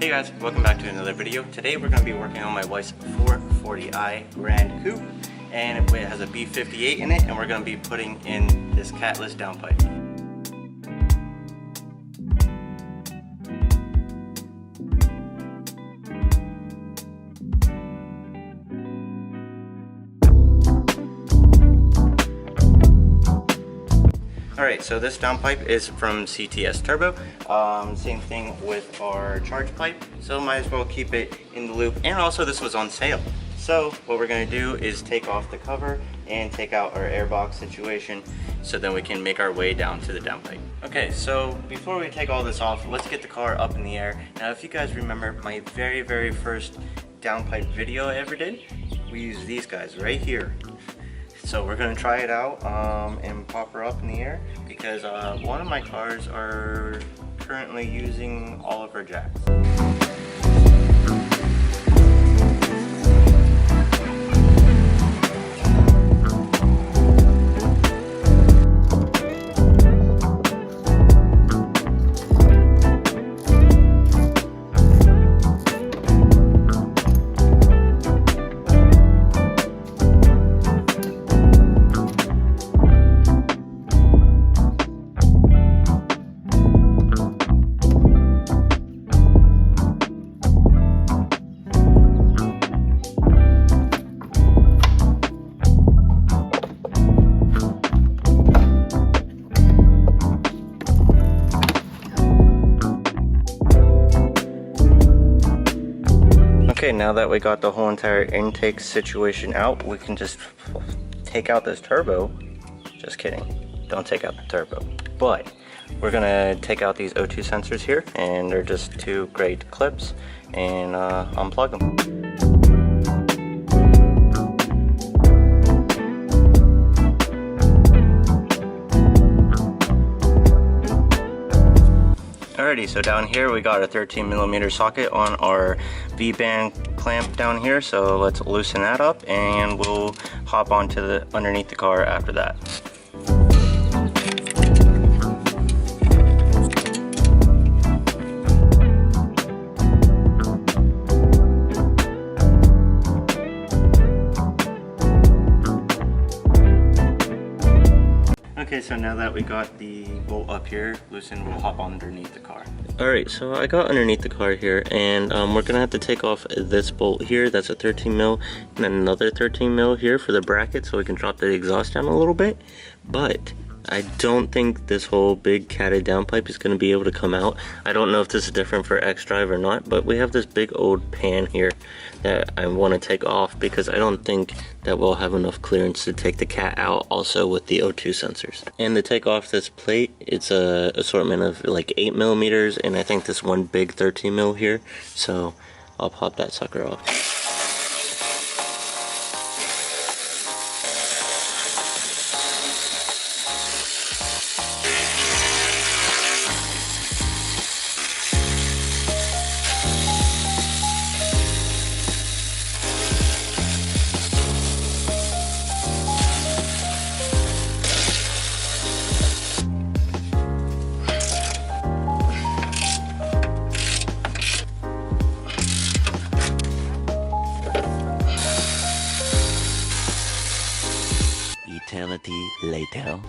Hey guys, welcome back to another video. Today we're going to be working on my wife's 440i Grand Coupe, and it has a B58 in it, and we're going to be putting in this catless downpipe. Alright, so this downpipe is from CTS Turbo. Same thing with our charge pipe, so might as well keep it in the loop. And also this was on sale. So what we're going to do is take off the cover and take out our airbox situation, so then we can make our way down to the downpipe. Okay, so before we take all this off, let's get the car up in the air. Now if you guys remember my very first downpipe video I ever did, we used these guys right here. So we're going to try it out and pop her up in the air, because one of my cars are currently using all of her jacks. Okay, now that we got the whole entire intake situation out, we can just take out this turbo. Just kidding, don't take out the turbo. But we're gonna take out these O2 sensors here, and they're just two great clips, and unplug them. Alrighty, so down here we got a 13mm socket on our V-band clamp down here, so let's loosen that up and we'll hop onto the underneath the car after that. Okay, so now that we got the bolt up here loosened, we'll hop underneath the car. Alright, so I got underneath the car here, and we're gonna have to take off this bolt here. That's a 13mm, and then another 13mm here for the bracket, so we can drop the exhaust down a little bit. But I don't think this whole big catted downpipe is going to be able to come out. I don't know if this is different for Xdrive or not, but we have this big old pan here that I want to take off, because I don't think that we'll have enough clearance to take the cat out also with the O2 sensors. And to take off this plate, it's a assortment of like 8mm, and I think this one big 13mm here, so I'll pop that sucker off. Eternity later.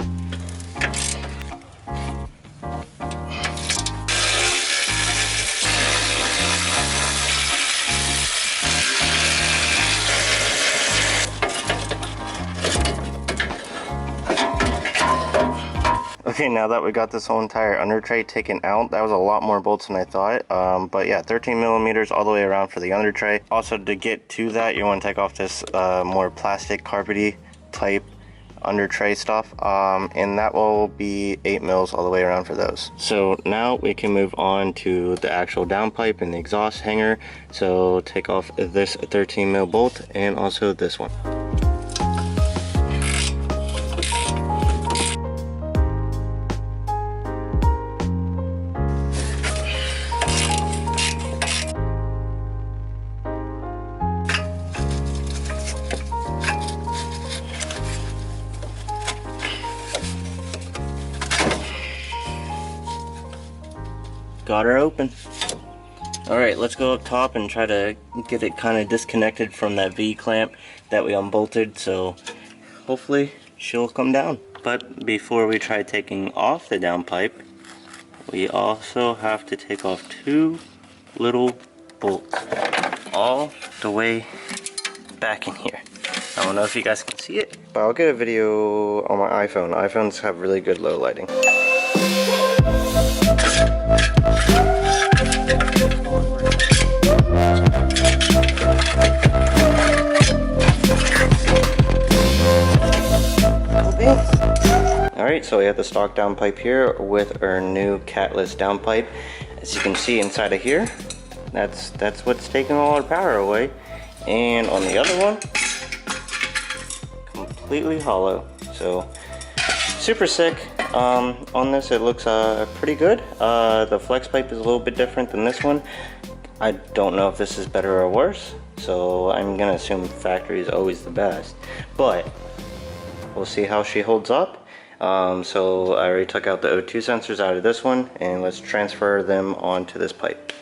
Okay, now that we got this whole entire under tray taken out, that was a lot more bolts than I thought. But yeah, 13mm all the way around for the under tray. Also, to get to that, you want to take off this more plastic carpety type under tray stuff, and that will be 8mm all the way around for those. So now we can move on to the actual downpipe and the exhaust hanger. So take off this 13mm bolt and also this one. Got her open. Alright, let's go up top and try to get it kind of disconnected from that V-clamp that we unbolted, so hopefully she'll come down. But before we try taking off the downpipe, we also have to take off two little bolts all the way back in here. I don't know if you guys can see it, but I'll get a video on my iPhone. iPhones have really good low lighting. Alright, so we have the stock downpipe here with our new catless downpipe. As you can see inside of here, that's what's taking all our power away. And on the other one, completely hollow. So super sick. On this it looks pretty good. The flex pipe is a little bit different than this one. I don't know if this is better or worse, so I'm gonna assume factory is always the best, but we'll see how she holds up. So I already took out the O2 sensors out of this one, and let's transfer them onto this pipe.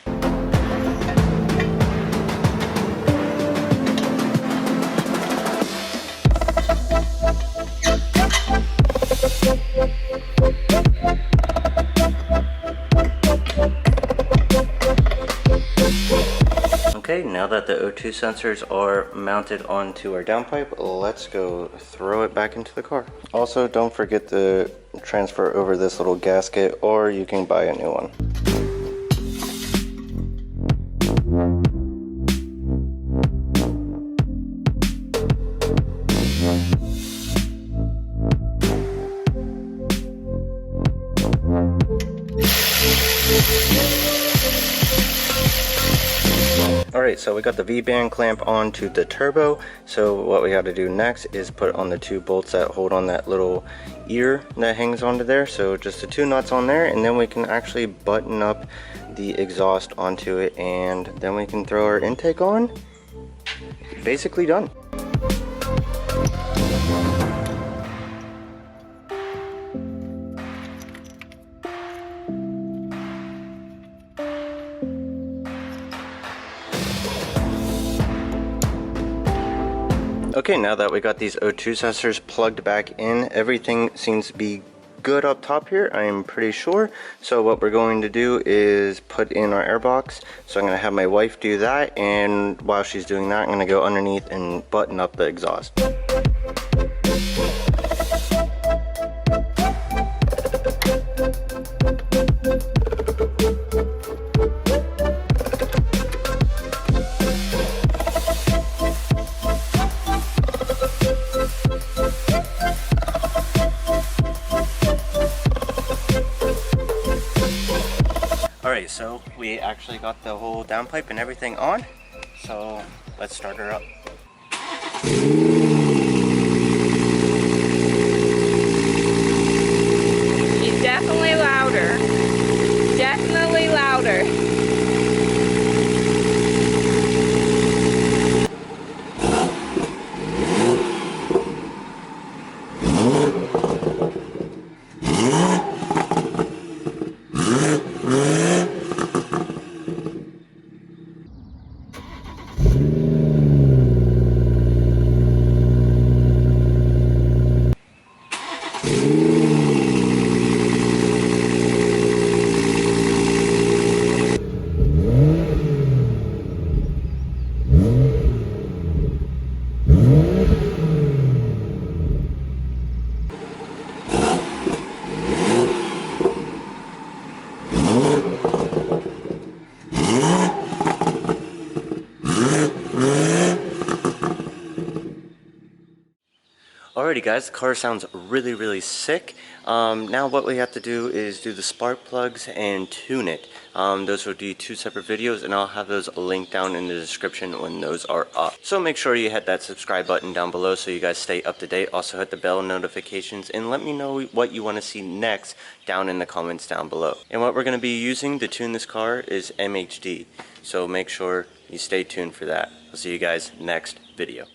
Okay, now that the O2 sensors are mounted onto our downpipe, let's go throw it back into the car. Also, don't forget to transfer over this little gasket, or you can buy a new one. Alright, so we got the V-band clamp onto the turbo. So what we got to do next is put on the two bolts that hold on that little ear that hangs onto there. So just the two nuts on there, and then we can actually button up the exhaust onto it, and then we can throw our intake on. Basically done. Okay, now that we got these O2 sensors plugged back in, everything seems to be good up top here, I am pretty sure. So what we're going to do is put in our air box. So I'm going to have my wife do that, and while she's doing that, I'm going to go underneath and button up the exhaust. Alright, so we actually got the whole downpipe and everything on, so let's start her up. She's definitely louder. Definitely louder. Alrighty guys, the car sounds really sick. Now what we have to do is do the spark plugs and tune it. Those will be two separate videos, and I'll have those linked down in the description when those are up. So make sure you hit that subscribe button down below so you guys stay up to date. Also hit the bell notifications, and let me know what you want to see next down in the comments down below. And what we're going to be using to tune this car is MHD. So make sure you stay tuned for that. I'll see you guys next video.